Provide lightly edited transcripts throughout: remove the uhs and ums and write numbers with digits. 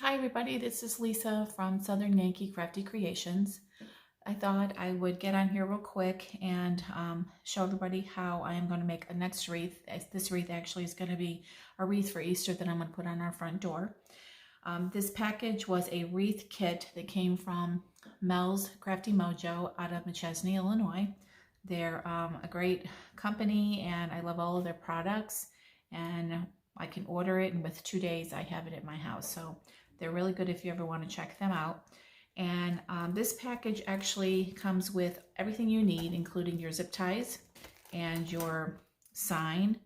Hi everybody, this is Lisa from Southern Yankee Crafty Creations. I thought I would get on here real quick and show everybody how I am going to make a next wreath. This wreath actually is going to be a wreath for Easter that I'm going to put on our front door. This package was a wreath kit that came from Mel's Crafty Mojo out of McChesney, Illinois. They're a great company and I love all of their products, and I can order it and with 2 days I have it at my house. So they're really good if you ever want to check them out. And this package actually comes with everything you need, including your zip ties and your sign,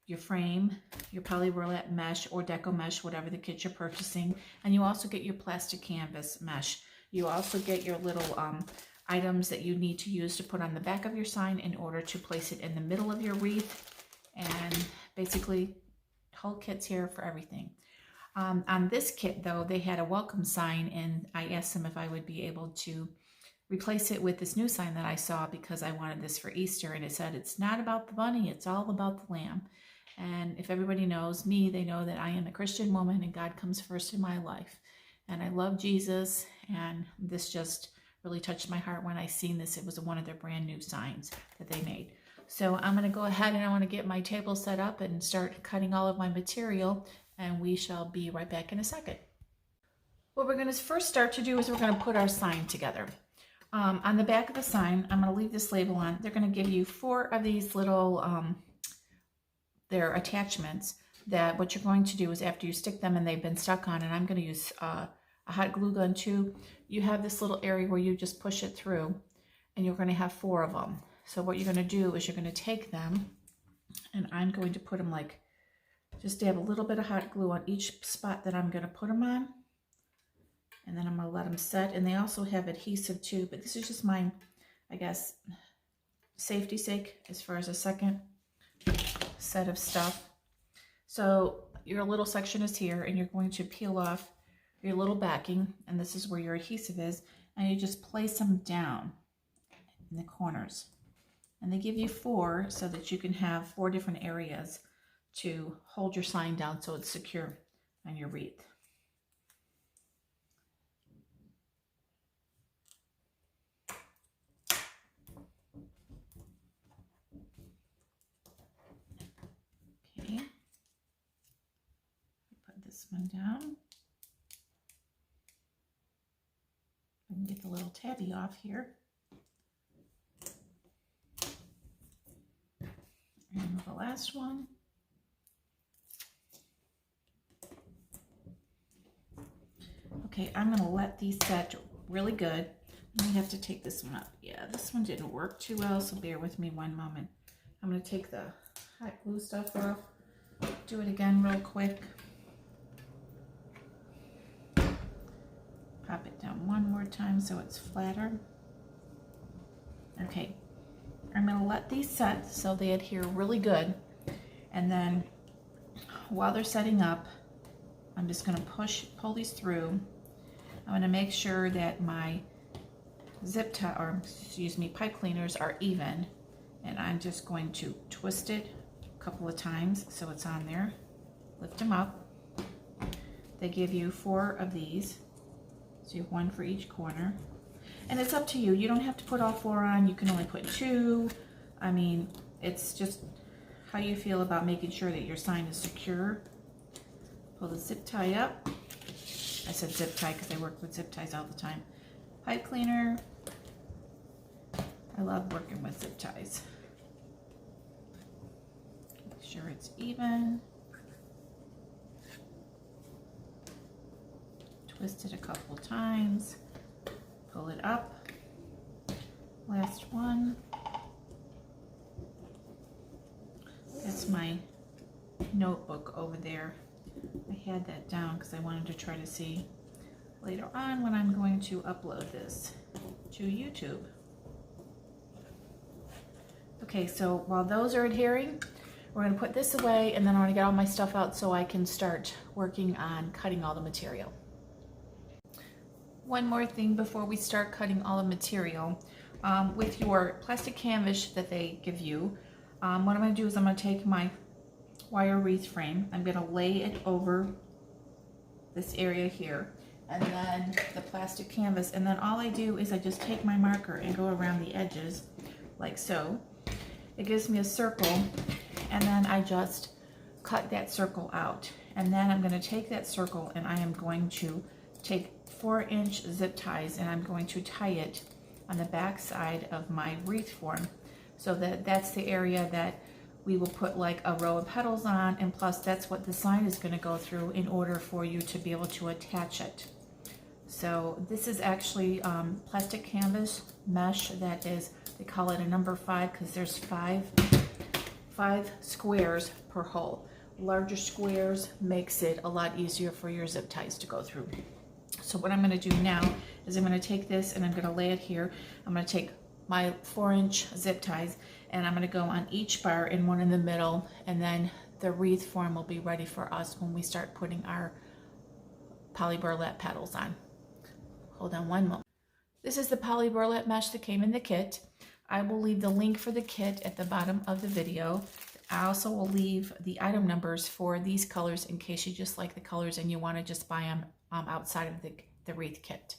your frame, your poly burlap mesh or deco mesh, whatever the kit you're purchasing. And you also get your plastic canvas mesh. You also get your little items that you need to use to put on the back of your sign in order to place it in the middle of your wreath. And basically, whole kit's here for everything. On this kit, though, they had a welcome sign, and I asked them if I would be able to replace it with this new sign that I saw because I wanted this for Easter, and it said, "It's not about the bunny, it's all about the lamb." And if everybody knows me, they know that I am a Christian woman and God comes first in my life. And I love Jesus, and this just really touched my heart when I seen this. It was one of their brand new signs that they made. So I'm going to go ahead and I want to get my table set up and start cutting all of my material, and we shall be right back in a second. What we're going to first start to do is we're going to put our sign together. On the back of the sign, I'm going to leave this label on. They're going to give you 4 of these little their attachments that what you're going to do is after you stick them and they've been stuck on, and I'm going to use a hot glue gun too, you have this little area where you just push it through, and you're going to have 4 of them. So what you're going to do is you're going to take them, and I'm going to put them like, just dab a little bit of hot glue on each spot that I'm going to put them on. And then I'm going to let them set. And they also have adhesive too, but this is just my, I guess, safety sake as far as a second set of stuff. So your little section is here, and you're going to peel off your little backing, and this is where your adhesive is, and you just place them down in the corners. And they give you 4 so that you can have 4 different areas to hold your sign down so it's secure on your wreath. Okay, put this one down. I can get the little tabby off here. And the last one. Okay, I'm going to let these set really good. I have to take this one up. Yeah, this one didn't work too well, so bear with me one moment. I'm going to take the hot glue stuff off, do it again real quick. Pop it down one more time so it's flatter. Okay, I'm going to let these set so they adhere really good. And then while they're setting up, I'm just going to pull these through. I'm going to make sure that my zip tie, or excuse me, pipe cleaners are even, and I'm just going to twist it a couple of times so it's on there. Lift them up. They give you 4 of these, so you have 1 for each corner. And it's up to you. You don't have to put all 4 on. You can only put 2. I mean, it's just how you feel about making sure that your sign is secure. Pull the zip tie up. I said zip tie because I work with zip ties all the time. Pipe cleaner. I love working with zip ties. Make sure it's even. Twist it a couple times. Pull it up. Last one. That's my notebook over there. I had that down because I wanted to try to see later on when I'm going to upload this to YouTube. Okay, so while those are adhering, we're going to put this away, and then I want to get all my stuff out so I can start working on cutting all the material. One more thing before we start cutting all the material. With your plastic canvas that they give you, what I'm going to do is I'm going to take my wire wreath frame. I'm going to lay it over this area here, and then the plastic canvas, and then all I do is I just take my marker and go around the edges like so. It gives me a circle, and then I just cut that circle out, and then I'm going to take that circle and I am going to take 4-inch zip ties and I'm going to tie it on the back side of my wreath form, so that that's the area that we will put like a row of petals on, and plus that's what the sign is going to go through in order for you to be able to attach it. So this is actually plastic canvas mesh that is, they call it a number 5 because there's five squares per hole. Larger squares makes it a lot easier for your zip ties to go through. So what I'm going to do now is I'm going to take this and I'm going to lay it here. I'm going to take my 4-inch zip ties and I'm going to go on each bar and one in the middle, and then the wreath form will be ready for us when we start putting our poly burlap petals on. Hold on one moment. This is the poly burlap mesh that came in the kit. I will leave the link for the kit at the bottom of the video. I also will leave the item numbers for these colors in case you just like the colors and you want to just buy them outside of the wreath kit.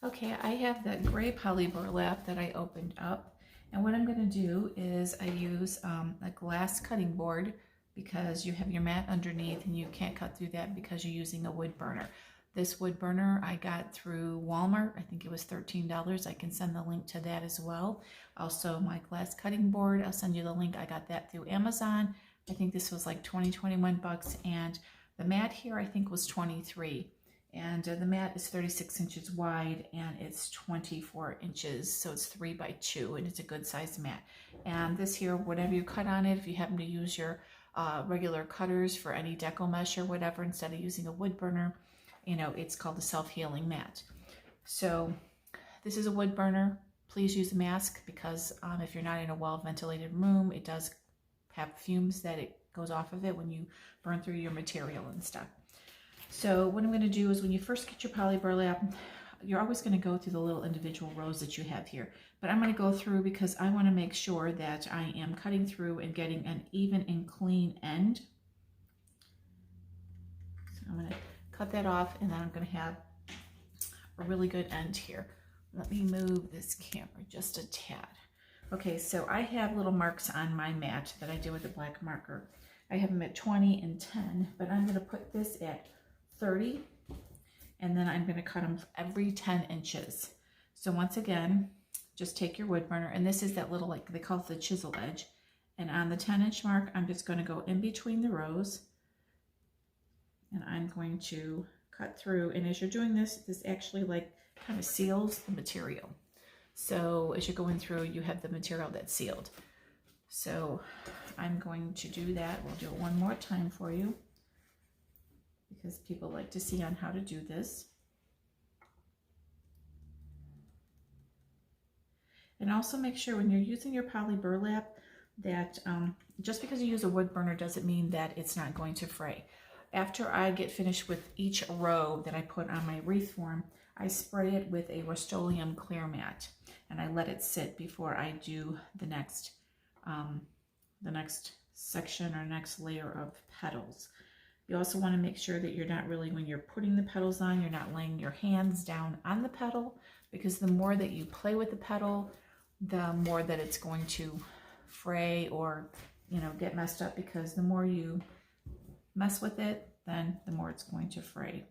Okay, I have that gray poly burlap that I opened up, and what I'm going to do is I use a glass cutting board because you have your mat underneath and you can't cut through that because you're using a wood burner. This wood burner I got through Walmart. I think it was $13. I can send the link to that as well. Also my glass cutting board, I'll send you the link. I got that through Amazon. I think this was like 21 bucks, and the mat here I think was 23. And the mat is 36 inches wide and it's 24 inches, so it's 3 by 2, and it's a good size mat. And this here, whatever you cut on it, if you happen to use your regular cutters for any deco mesh or whatever instead of using a wood burner, you know, it's called a self-healing mat. So this is a wood burner. Please use a mask because if you're not in a well-ventilated room, it does have fumes that it goes off of it when you burn through your material and stuff. So what I'm going to do is when you first get your poly burlap, you're always going to go through the little individual rows that you have here. But I'm going to go through because I want to make sure that I am cutting through and getting an even and clean end. So I'm going to cut that off, and then I'm going to have a really good end here. Let me move this camera just a tad. Okay, so I have little marks on my mat that I do with a black marker. I have them at 20 and 10, but I'm going to put this at 30, and then I'm going to cut them every 10 inches. So once again, just take your wood burner, and this is that little, like they call it the chisel edge, and on the 10-inch mark, I'm just going to go in between the rows, and I'm going to cut through. And as you're doing this, this actually like kind of seals the material. So as you're going through, you have the material that's sealed. So I'm going to do that. We'll do it one more time for you because people like to see on how to do this. And also make sure when you're using your poly burlap that just because you use a wood burner doesn't mean that it's not going to fray. After I get finished with each row that I put on my wreath form, I spray it with a Rust-Oleum clear mat, and I let it sit before I do the next section or next layer of petals. You also want to make sure that you're not really, when you're putting the petals on, you're not laying your hands down on the petal, because the more that you play with the petal, the more that it's going to fray or, you know, get messed up, because the more you mess with it, then the more it's going to fray.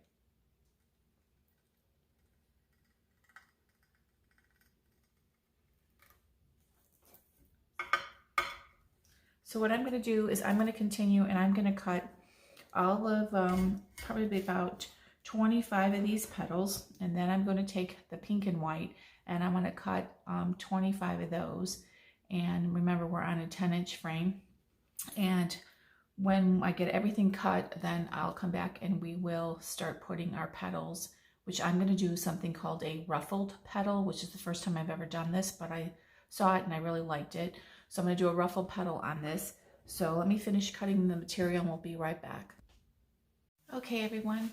So what I'm going to do is I'm going to continue, and I'm going to cut all of probably about 25 of these petals, and then I'm going to take the pink and white and I'm going to cut 25 of those. And remember, we're on a 10-inch frame, and when I get everything cut, then I'll come back and we will start putting our petals, which I'm going to do something called a ruffled petal, which is the first time I've ever done this, but I saw it and I really liked it. So I'm going to do a ruffled petal on this. So let me finish cutting the material and we'll be right back. Okay, everyone,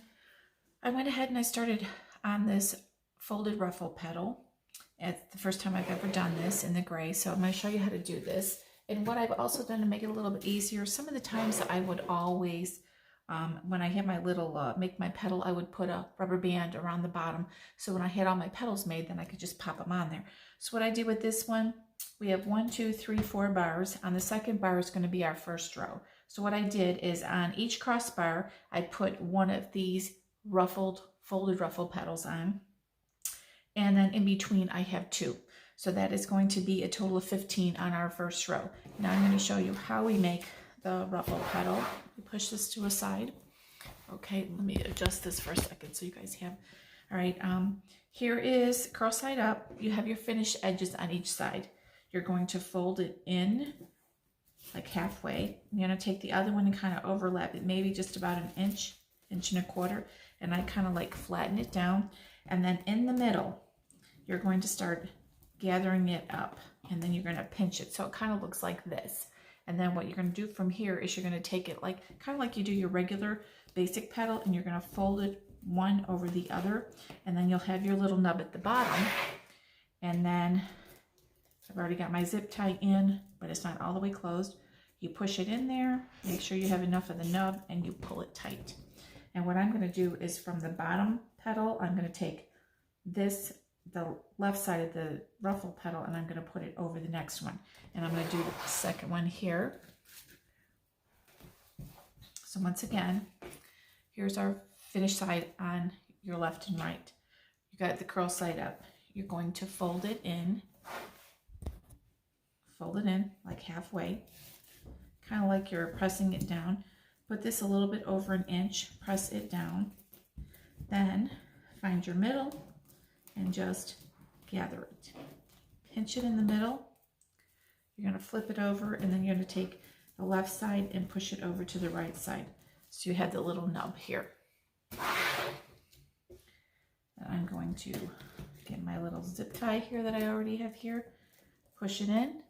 I went ahead and I started on this folded ruffle petal. It's the first time I've ever done this in the gray, so I'm going to show you how to do this. And what I've also done to make it a little bit easier, some of the times I would always When I had my little make my petal, I would put a rubber band around the bottom. So when I had all my petals made, then I could just pop them on there. So what I did with this one, we have 1, 2, 3, 4 bars. On the second bar is going to be our first row. So what I did is on each crossbar, I put one of these folded ruffle petals on. And then in between, I have 2. So that is going to be a total of 15 on our first row. Now I'm going to show you how we make the ruffle petal. We push this to a side. Okay, let me adjust this for a second so you guys have. All right, here is curl side up. You have your finished edges on each side. You're going to fold it in like halfway. You're going to take the other one and kind of overlap it, maybe just about an inch, 1.25 inches. And I kind of like flatten it down. And then in the middle, you're going to start gathering it up. And then you're going to pinch it. So it kind of looks like this. And then what you're going to do from here is you're going to take it like kind of like you do your regular basic petal, and you're going to fold it one over the other, and then you'll have your little nub at the bottom. And then I've already got my zip tie in, but it's not all the way closed. You push it in there, make sure you have enough of the nub, and you pull it tight. And what I'm going to do is from the bottom petal, I'm going to take this, the left side of the ruffle petal, and I'm going to put it over the next one. And I'm going to do the second one here. So once again, here's our finished side on your left and right. You got the curl side up. You're going to fold it in like halfway, kind of like you're pressing it down. Put this a little bit over an inch, press it down. Then find your middle and just gather it. Pinch it in the middle. You're going to flip it over, and then you're going to take the left side and push it over to the right side. So you have the little nub here. And I'm going to get my little zip tie here that I already have here. Push it in.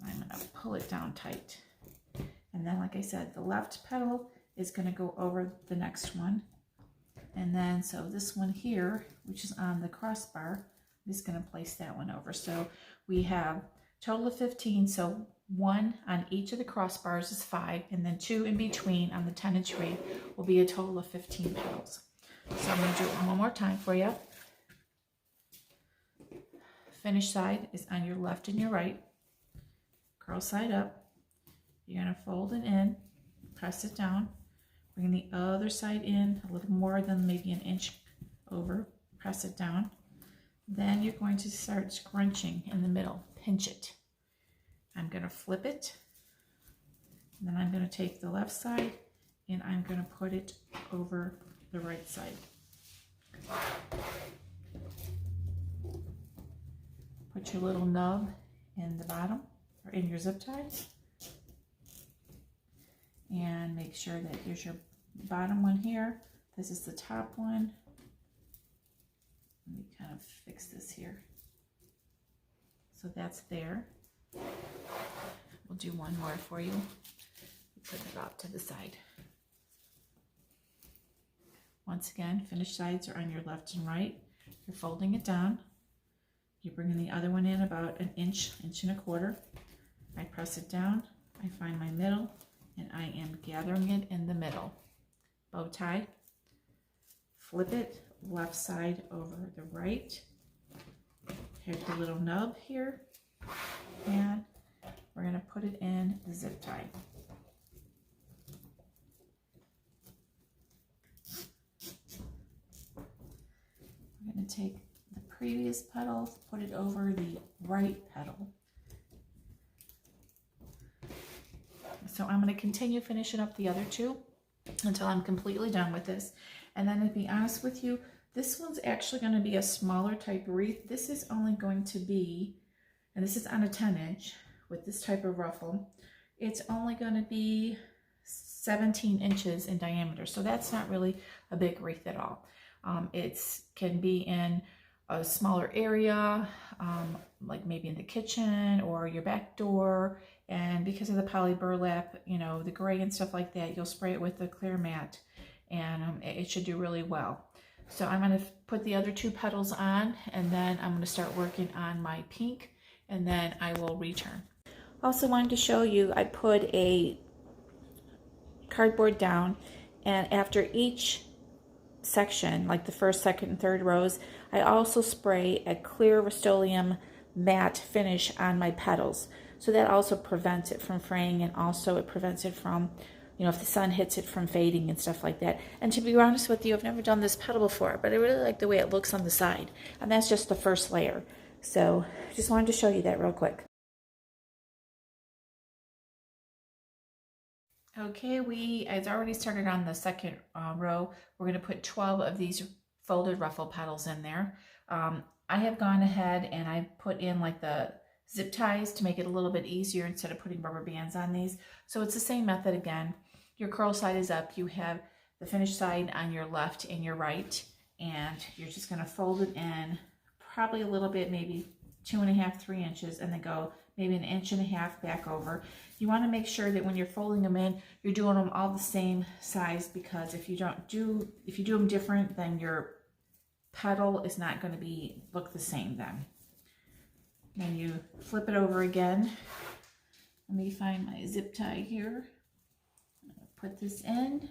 I'm going to pull it down tight. And then, like I said, the left petal is going to go over the next one. And then, so this one here, which is on the crossbar, I'm just going to place that one over. So we have total of 15. So 1 on each of the crossbars is 5, and then 2 in between on the 10-inch wreath will be a total of 15 petals. So I'm going to do it one more time for you. Finished side is on your left and your right. Curl side up. You're going to fold it in, press it down, bring the other side in a little more than maybe an inch over, press it down. Then you're going to start scrunching in the middle, pinch it. I'm going to flip it, and then I'm going to take the left side and I'm going to put it over the right side. Put your little nub in the bottom or in your zip tie, and make sure that here's your bottom one here. This is the top one. Let me kind of fix this here. So that's there. We'll do one more for you. Put it off to the side. Once again, finished sides are on your left and right. You're folding it down. You're bringing the other one in about an inch, 1.25 inches. I press it down. I find my middle, and I am gathering it in the middle. Bow tie. Flip it, left side over the right. Here's the little nub here. And we're going to put it in the zip tie. We're going to take the previous petal, put it over the right petal. So I'm going to continue finishing up the other 2 until I'm completely done with this. And then to be honest with you, this one's actually going to be a smaller type wreath. This is only going to be, and this is on a 10-inch with this type of ruffle. It's only going to be 17 inches in diameter. So that's not really a big wreath at all. It can be in a smaller area, like maybe in the kitchen or your back door. And because of the poly burlap, you know, the gray and stuff like that, you'll spray it with the clear matte, and it should do really well. So I'm going to put the other 2 petals on, and then I'm going to start working on my pink, and then I will return. Also wanted to show you, I put a cardboard down, and after each section, like the first, second, and third rows, I also spray a clear Rust-Oleum matte finish on my petals. So that also prevents it from fraying, and also it prevents it from, you know, if the sun hits it, from fading and stuff like that. And to be honest with you, I've never done this petal before, but I really like the way it looks on the side. And that's just the first layer. So just wanted to show you that real quick. Okay, I've already started on the second row. We're going to put 12 of these folded ruffle petals in there. I have gone ahead and I put in like the zip ties to make it a little bit easier instead of putting rubber bands on these. So it's the same method again. Your curl side is up. You have the finished side on your left and your right, and you're just going to fold it in probably a little bit, maybe 2.5, 3 inches, and then go maybe 1.5 inches back over. You want to make sure that when you're folding them in, you're doing them all the same size, because if you do them different, then your petal is not going to look the same then. Then you flip it over again. Let me find my zip tie here. Put this in.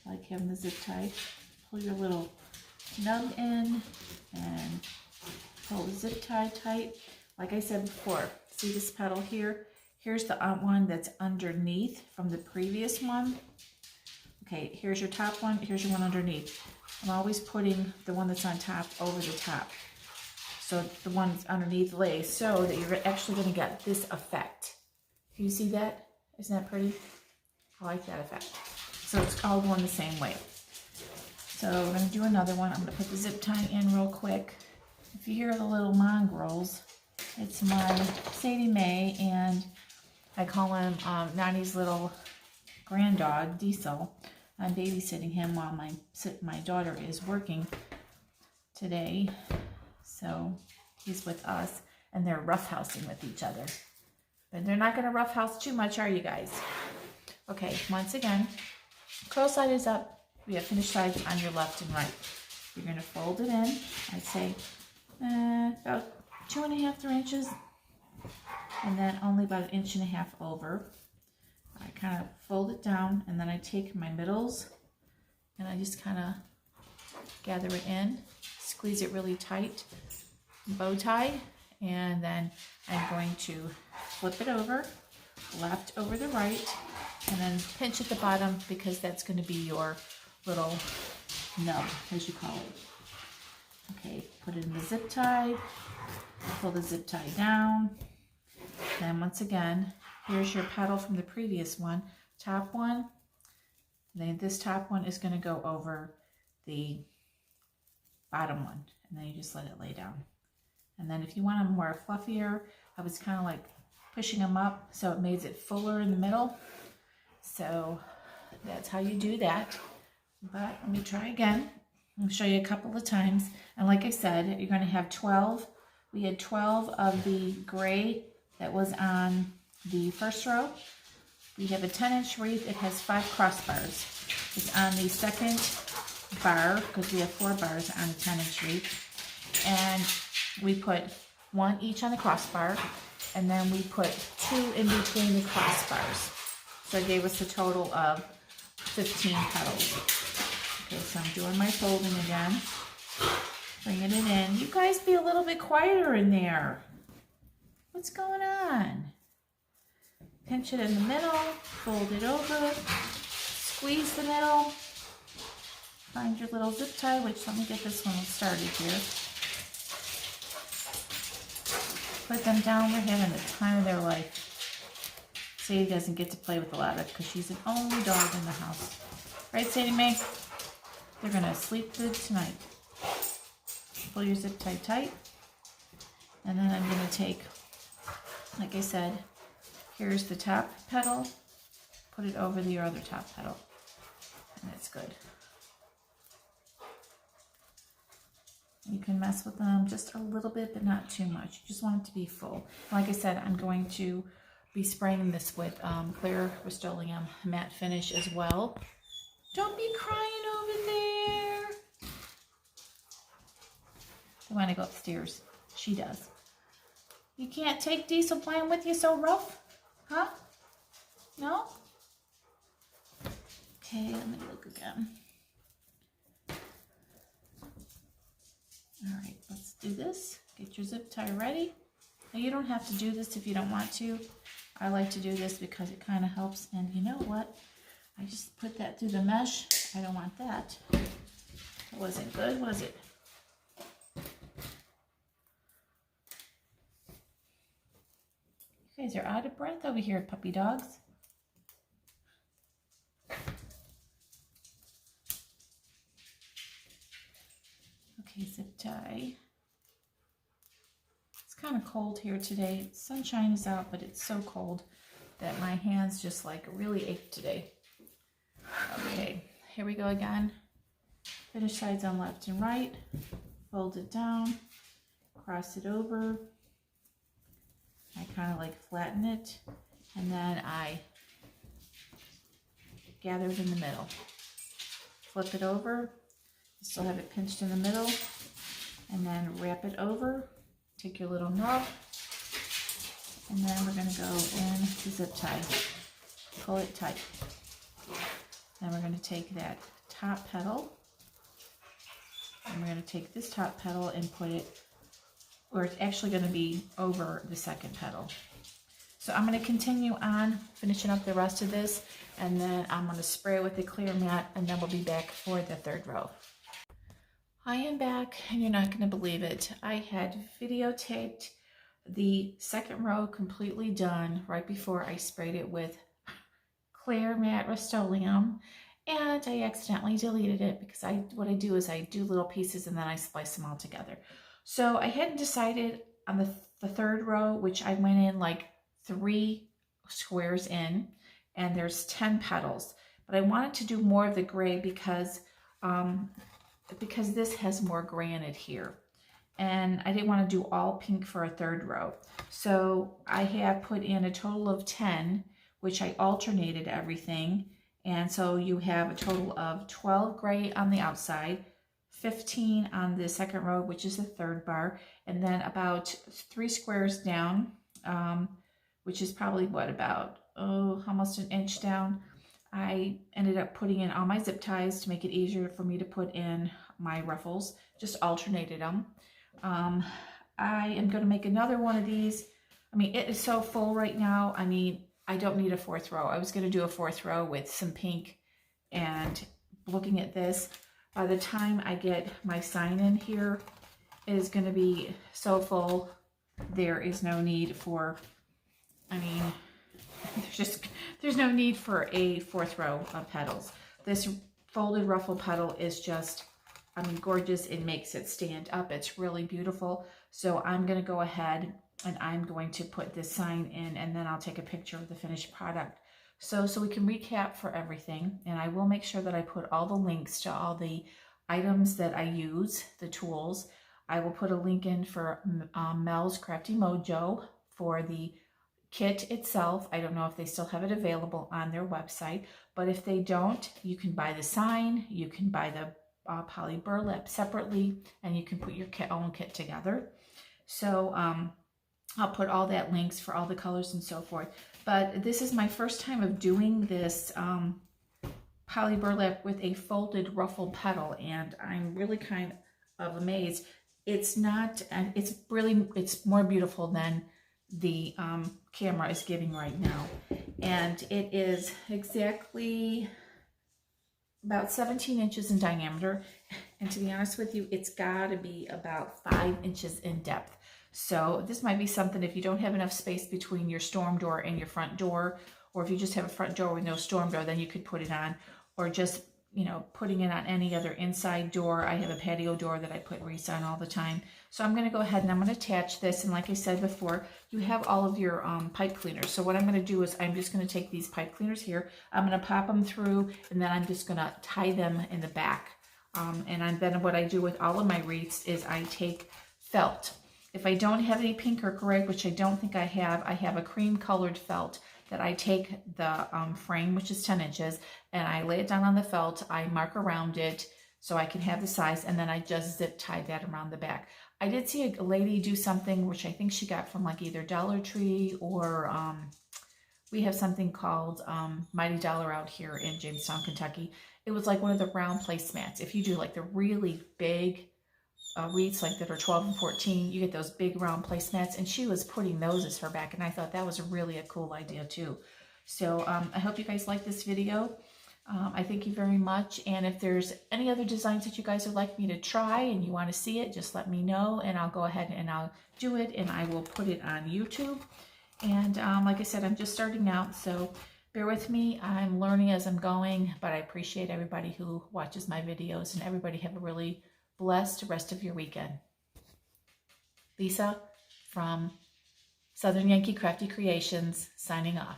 I like having the zip tie. Pull your little nub in and pull the zip tie tight. Like I said before, see this petal here? Here's the one that's underneath from the previous one. Okay, here's your top one, here's your one underneath. I'm always putting the one that's on top over the top, so the one that's underneath lays, so that you're actually going to get this effect. Can you see that? Isn't that pretty? I like that effect. So it's all going the same way. So we're going to do another one. I'm going to put the zip tie in real quick. If you hear the little mongrels, it's my Sadie Mae, and I call him Nani's little grand dog, Diesel. I'm babysitting him while my daughter is working today. So he's with us, and they're roughhousing with each other. But they're not going to roughhouse too much, are you guys? Okay, once again, curl side is up. We have finished sides on your left and right. You're going to fold it in, I'd say about 2.5, 3 inches, and then only about 1.5 inches over. I kind of fold it down, and then I take my middles and I just kind of gather it in, squeeze it really tight, bow tie, and then I'm going to flip it over, left over the right, and then pinch at the bottom, because that's going to be your little nub, as you call it. Okay, put it in the zip tie, pull the zip tie down. Then once again, here's your petal from the previous one, top one. Then this top one is going to go over the bottom one, and then you just let it lay down. And then if you want them more fluffier, I was kind of like pushing them up so it made it fuller in the middle. So that's how you do that. But let me try again. I'll show you a couple of times. And like I said, you're going to have 12. We had 12 of the gray that was on the first row. We have a 10-inch wreath. It has 5 crossbars. It's on the second bar, because we have 4 bars on a 10-inch wreath. And we put 1 each on the crossbar, and then we put 2 in between the crossbars. So it gave us a total of 15 petals. Okay, so I'm doing my folding again. Bringing it in. You guys be a little bit quieter in there. What's going on? Pinch it in the middle, fold it over, squeeze the middle, find your little zip tie, which let me get this one started here. Put them down. They're having the time of their life. Sadie doesn't get to play with a lot of it because she's an only dog in the house. Right, Sadie Mae? They're going to sleep good tonight. Pull your zip tie tight. And then I'm going to take, like I said, here's the top petal. Put it over your other top petal. And it's good. You can mess with them just a little bit, but not too much. You just want it to be full. Like I said, I'm going to be spraying this with clear Rust-Oleum matte finish as well. Don't be crying over there. I want to go upstairs. She does. You can't take Diesel playing with you so rough? Huh? No? Okay, let me look again. All right, let's do this. Get your zip tie ready. Now you don't have to do this if you don't want to. I like to do this because it kind of helps. And you know what? I just put that through the mesh. I don't want that. It wasn't good, was it? You guys are out of breath over here, puppy dogs. Okay, zip tie. It's kind of cold here today. Sunshine is out, but it's so cold that my hands just like really ache today. Okay, here we go again. Finish sides on left and right. Fold it down. Cross it over. I kind of like flatten it. And then I gather it in the middle. Flip it over. Still have it pinched in the middle, and then wrap it over. Take your little nub, and then we're going to go in the zip tie. Pull it tight. Then we're going to take that top petal, and we're going to take this top petal and put it where it's actually going to be over the second petal. So I'm going to continue on finishing up the rest of this, and then I'm going to spray it with the clear mat, and then we'll be back for the third row. I am back, and you're not going to believe it. I had videotaped the second row completely done right before I sprayed it with clear matte Rust-Oleum, and I accidentally deleted it because what I do is I do little pieces and then I splice them all together. So I hadn't decided on the third row, which I went in like 3 squares in, and there's 10 petals. But I wanted to do more of the gray because this has more gray in it here. And I didn't want to do all pink for a third row. So I have put in a total of 10, which I alternated everything. And so you have a total of 12 gray on the outside, 15 on the second row, which is the third bar, and then about 3 squares down, which is probably what, about, almost an inch down. I ended up putting in all my zip ties to make it easier for me to put in my ruffles, just alternated them. I am going to make another one of these. I mean, it is so full right now. I mean, I don't need a 4th row. I was going to do a 4th row with some pink, and looking at this, by the time I get my sign in here, it is going to be so full. There is no need for, I mean, there's no need for a 4th row of petals. This folded ruffle petal is just, I mean, gorgeous. It makes it stand up. It's really beautiful. So I'm going to go ahead and I'm going to put this sign in, and then I'll take a picture of the finished product. So we can recap for everything, and I will make sure that I put all the links to all the items that I use, the tools. I will put a link in for Mel's Crafty Mojo for the kit itself. I don't know if they still have it available on their website, but if they don't, you can buy the sign, you can buy the poly burlap separately, and you can put your own kit together. So I'll put all that links for all the colors and so forth. But this is my first time of doing this poly burlap with a folded ruffle petal, and I'm really kind of amazed. It's not, and it's more beautiful than the camera is giving right now. And it is exactly about 17 inches in diameter. And to be honest with you, it's got to be about 5 inches in depth. So this might be something, if you don't have enough space between your storm door and your front door, or if you just have a front door with no storm door, then you could put it on, or just, you know, putting it on any other inside door. I have a patio door that I put wreaths on all the time. So I'm going to go ahead and I'm going to attach this. And like I said before, you have all of your pipe cleaners. So what I'm going to do is I'm just going to take these pipe cleaners here. I'm going to pop them through, and then I'm just going to tie them in the back. Then what I do with all of my wreaths is I take felt. If I don't have any pink or gray, which I don't think I have a cream colored felt that I take the frame, which is 10 inches, and I lay it down on the felt. I mark around it so I can have the size, and then I just zip tie that around the back. I did see a lady do something, which I think she got from like either Dollar Tree or we have something called Mighty Dollar out here in Jamestown, Kentucky. It was like one of the round placemats. If you do like the really big wreaths like that are 12 and 14, you get those big round placemats, and she was putting those as her back, and I thought that was really a cool idea too. So I hope you guys like this video. I thank you very much, and if there's any other designs that you guys would like me to try and you want to see it, just let me know, and I'll go ahead and I'll do it, and I will put it on YouTube. And like I said, I'm just starting out, so bear with me. I'm learning as I'm going, but I appreciate everybody who watches my videos, and everybody have a really blessed rest of your weekend. Lisa from Southern Yankee Crafty Creations signing off.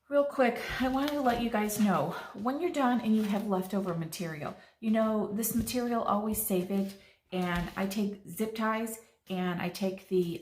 Real quick, I wanted to let you guys know, when you're done and you have leftover material, you know, this material, always save it. And I take zip ties, and I take the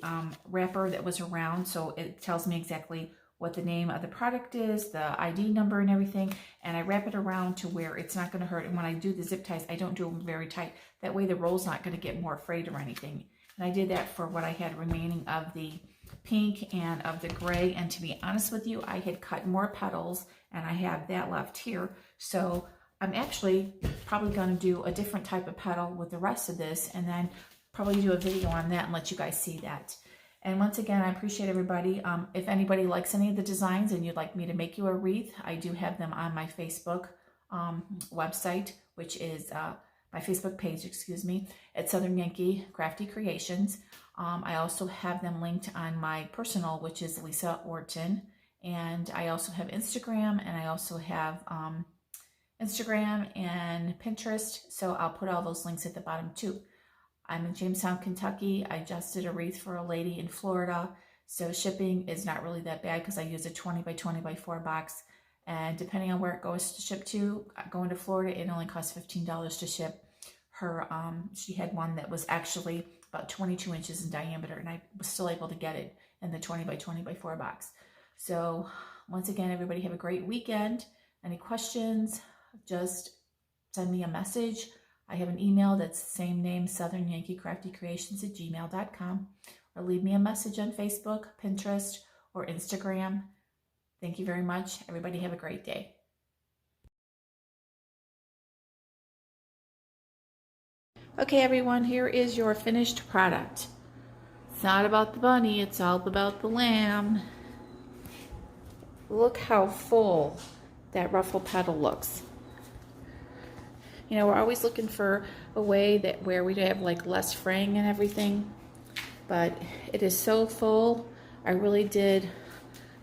wrapper that was around, so it tells me exactly what the name of the product is, the ID number and everything, and I wrap it around to where it's not going to hurt. And when I do the zip ties, I don't do them very tight. That way the roll's not going to get more frayed or anything. And I did that for what I had remaining of the pink and of the gray, and to be honest with you, I had cut more petals, and I have that left here. So I'm actually probably going to do a different type of petal with the rest of this, and then probably do a video on that and let you guys see that. And once again, I appreciate everybody. If anybody likes any of the designs and you'd like me to make you a wreath, I do have them on my Facebook website, which is my Facebook page, excuse me, at Southern Yankee Crafty Creations. I also have them linked on my personal, which is Lisa Orton. And I also have Instagram, and I also have Instagram and Pinterest. So I'll put all those links at the bottom too. I'm in Jamestown, Kentucky. I just did a wreath for a lady in Florida. So shipping is not really that bad because I use a 20 by 20 by 4 box. And depending on where it goes to ship to, going to Florida, it only costs $15 to ship. Her, she had one that was actually about 22 inches in diameter, and I was still able to get it in the 20 by 20 by 4 box. So once again, everybody have a great weekend. Any questions, just send me a message. I have an email that's the same name, Southern Yankee Crafty Creations at gmail.com, or leave me a message on Facebook, Pinterest, or Instagram. Thank you very much. Everybody have a great day. Okay, everyone, here is your finished product. It's not about the bunny, it's all about the lamb. Look how full that ruffle petal looks. You know, we're always looking for a way that where we have like less fraying and everything, but it is so full. I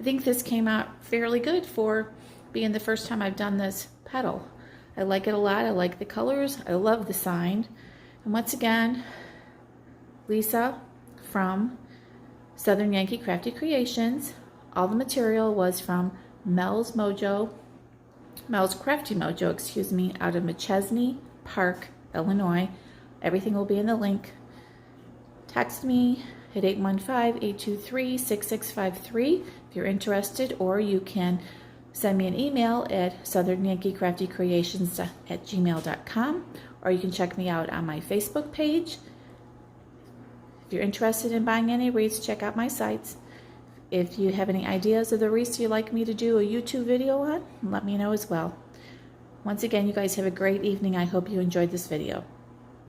think this came out fairly good for being the first time I've done this petal. I like it a lot. I like the colors. I love the sign. And once again, Lisa from Southern Yankee Crafty Creations. All the material was from Mel's Crafty Mojo, excuse me, out of McChesney Park, Illinois. Everything will be in the link. Text me at 815-823-6653 if you're interested, or you can send me an email at southernyankeecraftycreations@gmail.com, or you can check me out on my Facebook page. If you're interested in buying any wreaths, check out my sites. If you have any ideas of the wreaths you'd like me to do a YouTube video on, let me know as well. Once again, you guys have a great evening. I hope you enjoyed this video.